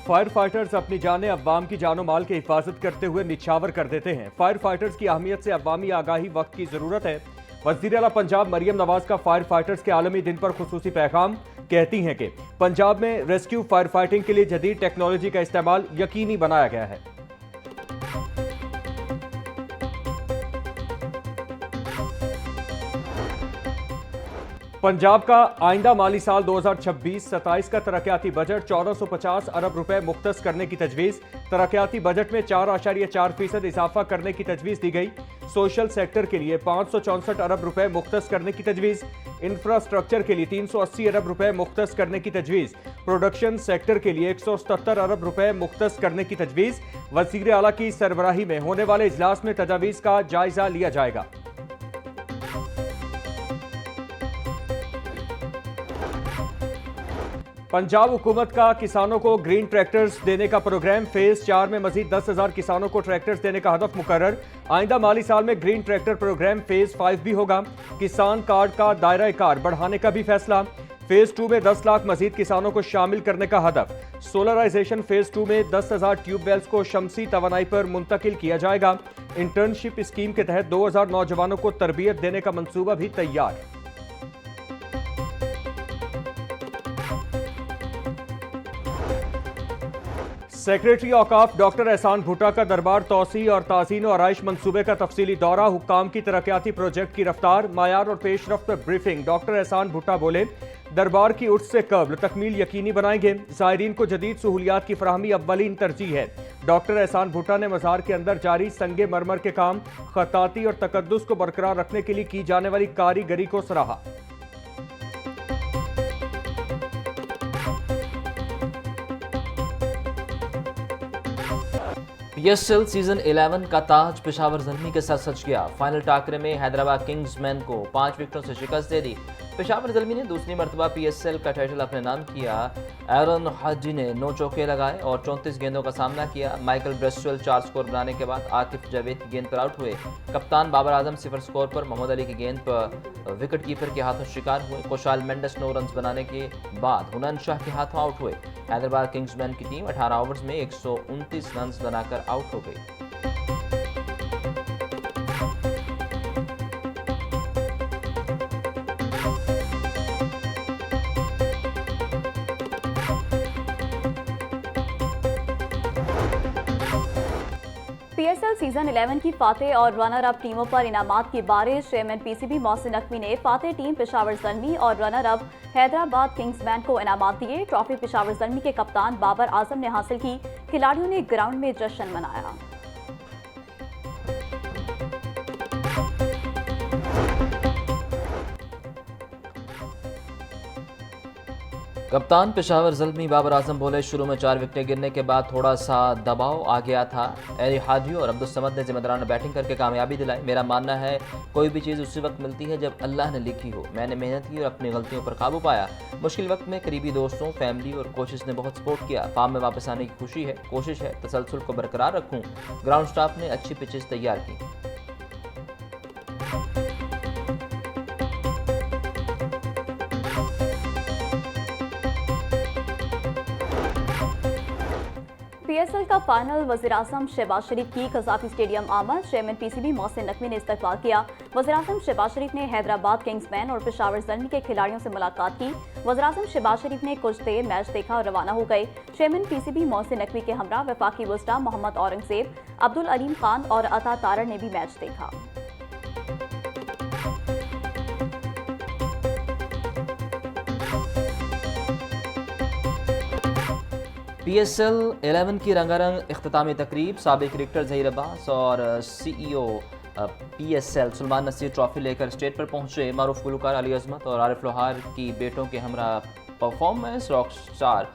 Fire fighters अपनी जानें अवाम की जानो माल की हिफाजत करते हुए निछावर कर देते हैं। फायर फाइटर्स की अहमियत से अवामी आगाही वक्त की जरूरत है। वज़ीर आला पंजाब मरियम नवाज का फायर फाइटर्स के आलमी दिन पर खुसूसी पैगाम। कहती हैं कि पंजाब में रेस्क्यू फायर फाइटिंग के लिए जदीद टेक्नोलॉजी का इस्तेमाल यकीनी बनाया गया है। पंजाब का आइंदा माली साल 2026-27 का तरक्याती बजट 1450 अरब रुपए मुख्तस करने की तजवीज़। तरक्याती बजट में 4.4% इजाफा करने की तजवीज़ दी गई। सोशल सेक्टर के लिए 564 अरब रुपए मुख्तस करने की तजवीज़। इंफ्रास्ट्रक्चर के लिए 380 अरब रुपए मुख्तस करने की तजवीज़। प्रोडक्शन सेक्टर के लिए 177 अरब रुपए मुख्तस करने की तजवीज़। वज़ीर आला की सरबराही में होने वाले इजलास में तजावीज़ का जायजा लिया जाएगा। पंजाब हुकूमत का किसानों को ग्रीन ट्रैक्टर्स देने का प्रोग्राम। फेज 4 में मजीद 10,000 किसानों को ट्रैक्टर्स देने का हदफ मुकर्रर। आइंदा माली साल में ग्रीन ट्रैक्टर प्रोग्राम फेज 5 भी होगा। किसान कार्ड का दायरा कार बढ़ाने का भी फैसला। फेज 2 में 10 लाख मजीद किसानों को शामिल करने का हदफ। सोलराइजेशन फेज 2 में 10,000 ट्यूबवेल्स को शमसी तवानाई पर मुंतकिल किया जाएगा। इंटर्नशिप स्कीम के तहत 2,000 नौजवानों को तरबियत देने का मंसूबा भी तैयार। सेक्रेटरी औकाफ डॉक्टर एहसान भुट्टा का दरबार तौसी और ताज़ीन और आराइश मंसूबे का तफसीली दौरा। हुक्काम की तरक्याती प्रोजेक्ट की रफ्तार, मायार और पेशरफ्त पर ब्रीफिंग। डॉक्टर एहसान भुट्टा बोले, दरबार की उर्स से कब्ल तकमील यकीनी बनाएंगे। ज़ायरीन को जदीद सहूलियात की फराहमी अव्वलीन तरजीह है। डॉक्टर एहसान भुट्टा ने मज़ार के अंदर जारी संगे मरमर के काम, खताती और तकद्दुस को बरकरार रखने के लिए की जाने वाली कारीगरी को सराहा। PSL सीजन 11 का ताज पेशावर ज़ल्मी के साथ सच गया। फाइनल टाकरे में हैदराबाद किंग्समैन को 5 विकेटों से शिकस्त दे दी। पेशावर ज़ल्मी ने दूसरी मरतबा PSL का टाइटल अपने नाम किया। एरन हाजी ने 9 चौके लगाए और 34 गेंदों का सामना किया। माइकल ब्रेस्वेल 4 स्कोर बनाने के बाद आतिफ जावेद की गेंद पर आउट हुए। कप्तान बाबर आजम 0 स्कोर पर मोहम्मद अली की गेंद पर विकेट कीपर के हाथों शिकार हुए। खुशाल मेंडिस 9 रन बनाने के बाद हुनैन शाह के हाथों आउट हुए। हैदराबाद किंग्समैन की टीम 18 ओवर्स में 129 रन बनाकर आउट हो गई। PSL सीजन 11 की फातेह और रनर अप टीमों पर इनामात की बारिश। चेयरमैन PCB मोहसिन नकवी ने फातेह टीम पेशावर ज़ल्मी और रनर अप हैदराबाद किंग्समैन को इनामात दिए। ट्रॉफी पेशावर ज़ल्मी के कप्तान बाबर आजम ने हासिल की। खिलाड़ियों ने ग्राउंड में जश्न मनाया। कप्तान पेशावर ज़ल्मी बाबर आजम बोले, शुरू में 4 विकेटें गिरने के बाद थोड़ा सा दबाव आ गया था। एरी हाजी और अब्दुल समद ने जिम्मेदाराना बैटिंग करके कामयाबी दिलाई। मेरा मानना है कोई भी चीज़ उसी वक्त मिलती है जब अल्लाह ने लिखी हो। मैंने मेहनत की और अपनी गलतियों पर काबू पाया। मुश्किल वक्त में करीबी दोस्तों, फैमिली और कोचिज़ ने बहुत सपोर्ट किया। फार्म में वापस आने की खुशी है, कोशिश है तसलसल को बरकरार रखूँ। ग्राउंड स्टाफ ने अच्छी पिचेस तैयार की। PSL का फाइनल वज़ीर आज़म शहबाज शरीफ की कज़ाफी स्टेडियम आमद। चेयरमैन PCB मोहसिन नकवी ने इस्तकबाल किया। वज़ीर आज़म शहबाज शरीफ ने हैदराबाद किंग्समैन और पेशावर ज़ल्मी के खिलाड़ियों से मुलाकात की। वज़ीर आज़म शहबाज शरीफ ने कुछ देर मैच देखा और रवाना हो गए। चेयरमैन PCB मोहसिन नकवी के हमरा वफाकी वज़रा मोहम्मद औरंगज़ेब, अब्दुल अलीम खान और अता तारड़ ने भी मैच देखा। PSL 11 की रंगारंग इख्तितामी तकरीब। साबिक क्रिकेटर ज़हीर अब्बास और CEO PSL Suleman Naseer trophy लेकर स्टेज पर पहुंचे। मारूफ गुलकार अली अजमत और आरिफ लोहार की बेटों के हमरा performance, rock star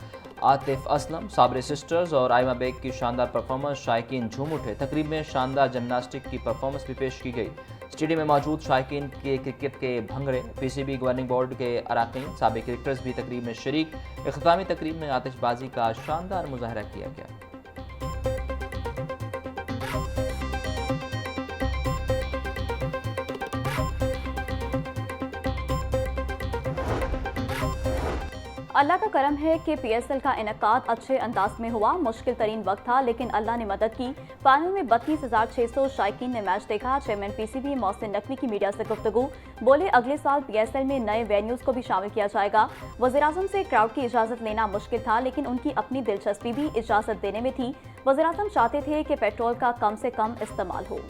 Atif Aslam, Sabri sisters और आयमा बेग की शानदार परफॉर्मेंस शायकीन झूम उठे। तकरीब में शानदार जिमनास्टिक की परफॉर्मेंस भी पेश की गई। स्टेडियम में मौजूद शायकीन के क्रिकेट के भंगड़े, PCB गवर्निंग बोर्ड के अरकान, साबिक क्रिकेटर्स भी तकरीब में शरीक। इख्तितामी तकरीब में आतिशबाजी का शानदार मुजाहरा किया गया। अल्लाह का करम है कि PSL का इनकाद अच्छे अंदाज में हुआ। मुश्किल तरीन वक्त था लेकिन अल्लाह ने मदद की। फाइनल में 32,600 शायकीन ने मैच देखा। चेयरमैन PCB मोहसिन नकवी की मीडिया से गुफ्तगू, बोले अगले साल PSL में नए वेन्यूज को भी शामिल किया जाएगा। वज़ीर-ए-आज़म से क्राउड की इजाज़त लेना मुश्किल था लेकिन उनकी अपनी दिलचस्पी भी इजाज़त देने में थी। वज़ीर-ए-आज़म चाहते थे कि पेट्रोल का कम से कम इस्तेमाल हो।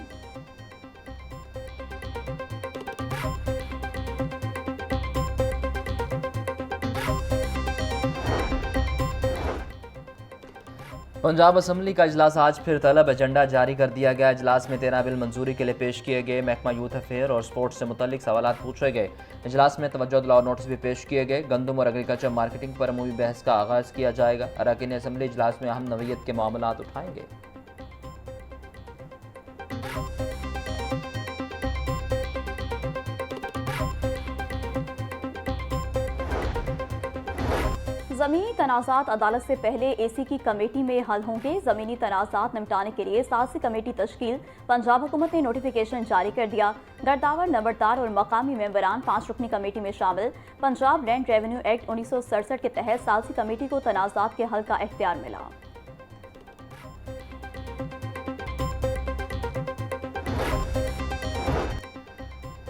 पंजाब असम्बली का इजलास आज फिर तलब, एजेंडा जारी कर दिया गया। इजलास में 13 बिल मंजूरी के लिए पेश किए गए। महकमा यूथ अफेयर और स्पोर्ट्स से मुतल्लिक सवालात पूछे गए। इजलास में तवज्जो दिलाओ नोटिस भी पेश किए गए। गंदम और एग्रीकल्चर मार्केटिंग पर अमूमी बहस का आगाज़ किया जाएगा। अरकान असम्बली इजलास में अहम नौइयत के मामलात उठाएंगे। ज़मीनी तनाज़ात अदालत से पहले AC की कमेटी में हल होंगे। ज़मीनी तनाज़ात निपटाने के लिए सालसी कमेटी तश्कील। पंजाब हुकूमत ने नोटिफिकेशन जारी कर दिया। गर्दावर, नंबरदार और मकामी मेंबरान 5 रुकनी कमेटी में शामिल। पंजाब लैंड रेवेन्यू एक्ट 1967 के तहत सालसी कमेटी को तनाज़ात के हल का इख्तियार मिला।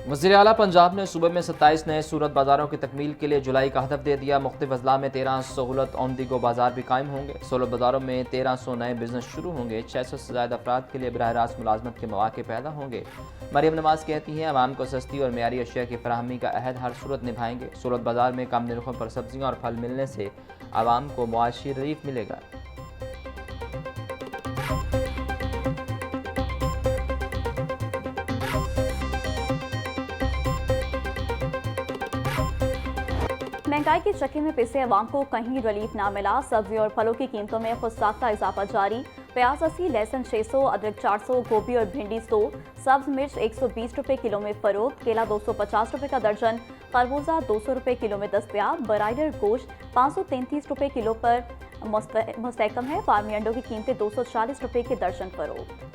वज़ीर आला पंजाब ने सूबे में 27 नए सूरत बाज़ारों की तकमील के लिए जुलाई का हदफ दे दिया। मुख्तलिफ अजला में 13 सहूलत ऑन दी गो बाज़ार भी कायम होंगे। सहूलत बाज़ारों में 1300 नए बिजनेस शुरू होंगे। 600 से ज़्यादा अफराद के लिए बराह रास्त मुलाजमत के मौके पैदा होंगे। मरियम नवाज कहती हैं आवाम को सस्ती और मेयारी अशिया की फराहमी का अहद हर सूरत निभाएंगे। सूरत बाज़ार में कम निर्खों पर सब्जियाँ और फल मिलने से आवाम को मुआशी रिलीफ मिलेगा। महंगाई के चक्के में पिसे अवाम को कहीं रिलीफ ना मिला। सब्जी और फलों की कीमतों में खुद साख्ता इजाफा जारी। प्याज 80, लहसुन 600, अदरक 400, गोभी और भिंडी 100, सब्ज मिर्च 120 रुपए किलो में फरोख्त। केला 250 रुपए का दर्जन, खरबूजा 200 रुपए किलो में दस्तयाब। ब्रायलर गोश्त 533 रुपए किलो पर मुस्तहकम है। फार्मी अंडों की कीमतें 240 रुपए के दर्जन फरोख्त।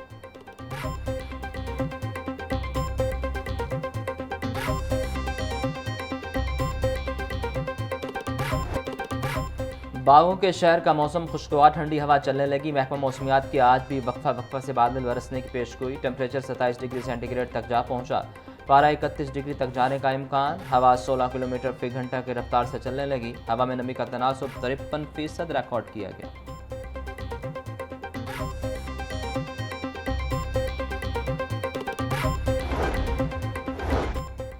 बागों के शहर का मौसम खुशगवार, ठंडी हवा चलने लगी। महकमा मौसमियात की आज भी वक्फा से बादल बरसने की पेशगोई। टेम्परेचर 27 डिग्री सेंटीग्रेड तक जा पहुंचा। पारा 31 डिग्री तक जाने का इम्कान। हवा 16 किलोमीटर फी घंटा की रफ्तार से चलने लगी। हवा में नमी का तनासुब 53% रिकॉर्ड किया गया।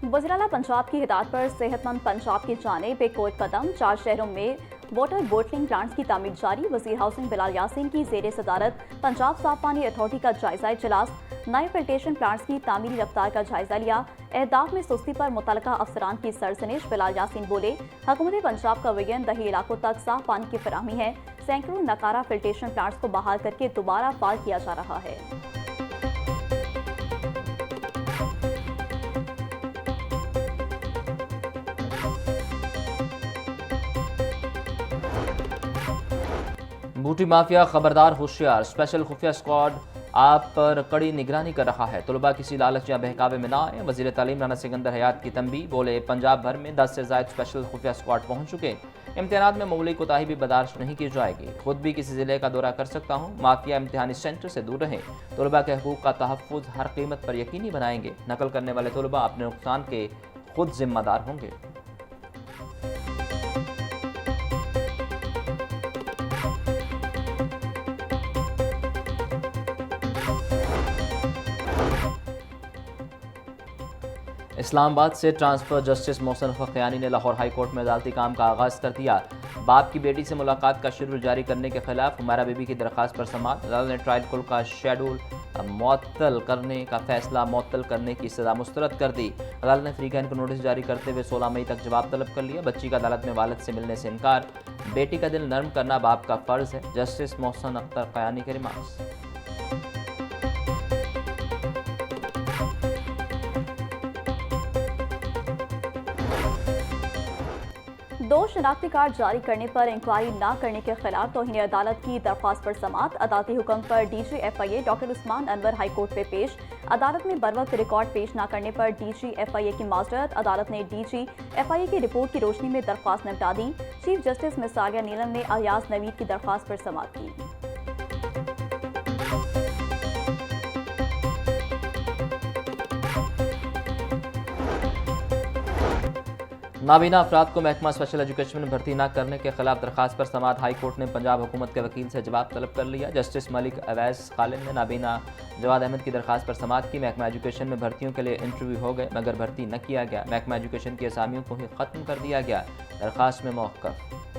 वज़ीर-ए-आला पंजाब की हिदायत पर सेहतमंद पंजाब की जानिब एक कोई कदम। 4 शहरों में वाटर बोटलिंग प्लांट्स की तामीर जारी। वज़ीर हाउसिंग बिलाल यासीन की ज़ेरे सदारत पंजाब साफ पानी अथॉरिटी का जायजा इजलास। नए फिल्ट्रेशन प्लांट्स की तामीरी रफ्तार का जायजा लिया। अहदाफ में सुस्ती पर मुतलका अफसरान की सरजनिश। बिलाल यासीन बोले हुकूमत पंजाब का विजन दही इलाकों तक साफ पानी की फराहमी है। सैकड़ों नकारा फिल्ट्रेशन प्लांट्स को बहाल करके दोबारा फाल किया जा रहा है। बूटी माफिया खबरदार होशियार। स्पेशल खुफिया स्क्वाड आप पर कड़ी निगरानी कर रहा है। तलबा किसी लालच या बहकावे में ना आए। वज़ीर तालीम राना सिकंदर हयात की तंबी, बोले पंजाब भर में 10 से ज़ायद स्पेशल खुफिया स्क्वाड पहुँच चुके। इम्तिहानात में मामूली कोताही भी बर्दाश्त नहीं की जाएगी। खुद भी किसी ज़िले का दौरा कर सकता हूँ। माफिया इम्तिहानी सेंटर से दूर रहें। तलबा के हकूक़ का तहफ़्फ़ुज़ हर कीमत पर यकीनी बनाएंगे। नकल करने वाले तलबा अपने नुकसान के खुद जिम्मेदार होंगे। इस्लामाबाद से ट्रांसफर जस्टिस मोहसिन फ़खियानी ने लाहौर हाई कोर्ट में अदालती काम का आगाज़ कर दिया। बाप की बेटी से मुलाकात का शेड्यूल जारी करने के खिलाफ हुमारा बीबी की दरख्वास्त पर समाअत। अदालत ने ट्रायल कोर्ट का शेड्यूल मुअत्तल करने का फैसला मुअत्तल करने की सज़ा मुस्तरद कर दी। अदालत ने फ्रीकैन को नोटिस जारी करते हुए 16 मई तक जवाब तलब कर लिया। बच्ची का अदालत में वालिद से मिलने से इनकार। बेटी का दिल नरम करना बाप का फ़र्ज़ है। जस्टिस मोहसिन अख्तर क़यानी के रिमार्क्स। दो शनाख्ती कार्ड जारी करने पर इंक्वायरी न करने के खिलाफ तौहीन अदालत की दरख्वास्त पर समाअत। अदालती हुक्म पर DG FIA doctor Usman Anwar high court में पेश। अदालत में बर वक्त रिकॉर्ड पेश न करने पर डीजी FIA की माजरत। अदालत ने डीजी FIA की रिपोर्ट की रोशनी में दरख्वास्त निपटा दी। चीफ जस्टिस मिसालिया नीलम ने अयाज नवीद की दरख्वास्त पर समाअत की। नाबीना अफराद को महकमा स्पेशल एजुकेशन में भर्ती न करने के खिलाफ दरखास्त पर समाअत। हाई कोर्ट ने पंजाब हुकूमत के वकील से जवाब तलब कर लिया। जस्टिस मलिक अवैस खालिद ने नाबीना जवाद अहमद की दरखास्त पर समाअत की। महकमा एजुकेशन में भर्तियों के लिए इंटरव्यू हो गए मगर भर्ती न किया गया। महकमा एजुकेशन की असामियों को ही ख़त्म कर दिया गया। दरखास्त में मौक़िफ़।